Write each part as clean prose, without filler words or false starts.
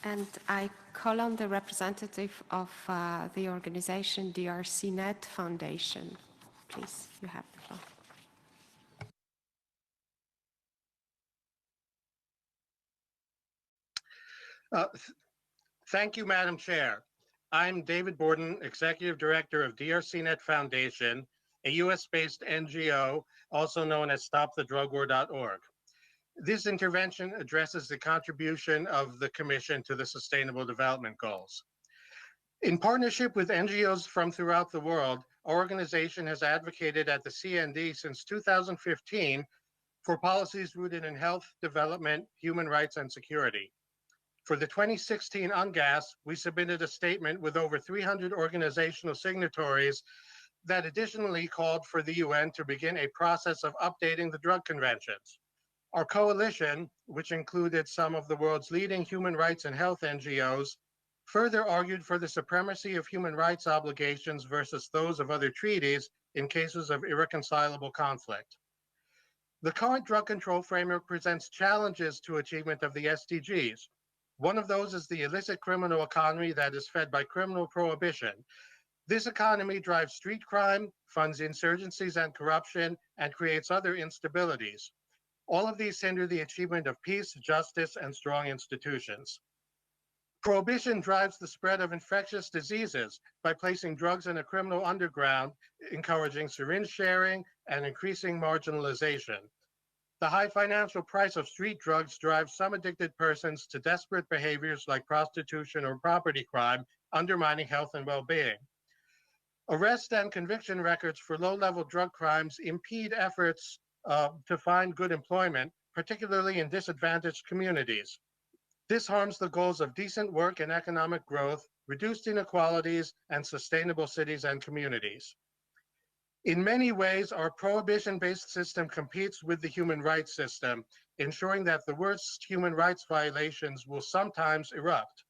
And I call on the representative of the organization DRCnet Foundation. Please, you have the floor. Thank you, Madam Chair. I'm David Borden, Executive Director of DRCnet Foundation, a US-based NGO, also known as StopTheDrugWar.org. This intervention addresses the contribution of the Commission to the Sustainable Development Goals. In partnership with NGOs from throughout the world, our organization has advocated at the CND since 2015 for policies rooted in health, development, human rights, and security. For the 2016 UNGAS, we submitted a statement with over 300 organizational signatories that additionally called for the UN to begin a process of updating the drug conventions. Our coalition, which included some of the world's leading human rights and health NGOs, further argued for the supremacy of human rights obligations versus those of other treaties in cases of irreconcilable conflict. The current drug control framework presents challenges to achievement of the SDGs. One of those is the illicit criminal economy that is fed by criminal prohibition. This economy drives street crime, funds insurgencies and corruption, and creates other instabilities. All of these hinder the achievement of peace, justice, and strong institutions. Prohibition drives the spread of infectious diseases by placing drugs in a criminal underground, encouraging syringe sharing and increasing marginalization. The high financial price of street drugs drives some addicted persons to desperate behaviors like prostitution or property crime, undermining health and well-being. Arrest and conviction records for low-level drug crimes impede efforts to find good employment, particularly in disadvantaged communities. This harms the goals of decent work and economic growth, reduced inequalities, and sustainable cities and communities. In many ways, our prohibition-based system competes with the human rights system, ensuring that the worst human rights violations will sometimes erupt.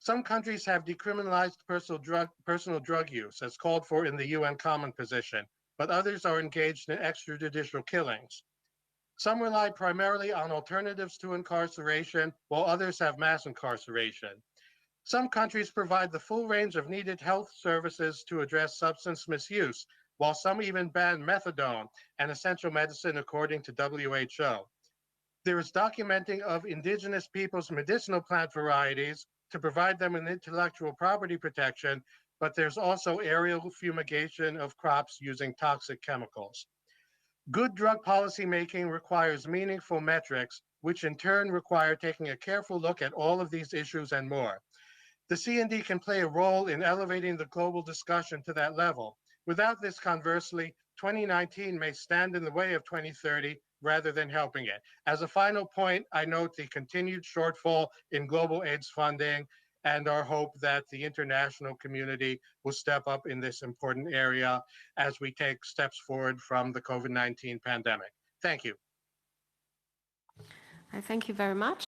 Some countries have decriminalized personal drug use, as called for in the UN Common Position, but others are engaged in extrajudicial killings. Some rely primarily on alternatives to incarceration, while others have mass incarceration. Some countries provide the full range of needed health services to address substance misuse, while some even ban methadone, an essential medicine according to WHO. There is documenting of indigenous peoples' medicinal plant varieties to provide them with intellectual property protection, but there's also aerial fumigation of crops using toxic chemicals. Good drug policy making requires meaningful metrics, which in turn require taking a careful look at all of these issues and more. The CND can play a role in elevating the global discussion to that level. Without this, conversely, 2019 may stand in the way of 2030 rather than helping it. As a final point, I note the continued shortfall in global AIDS funding and our hope that the international community will step up in this important area as we take steps forward from the COVID-19 pandemic. Thank you. I thank you very much.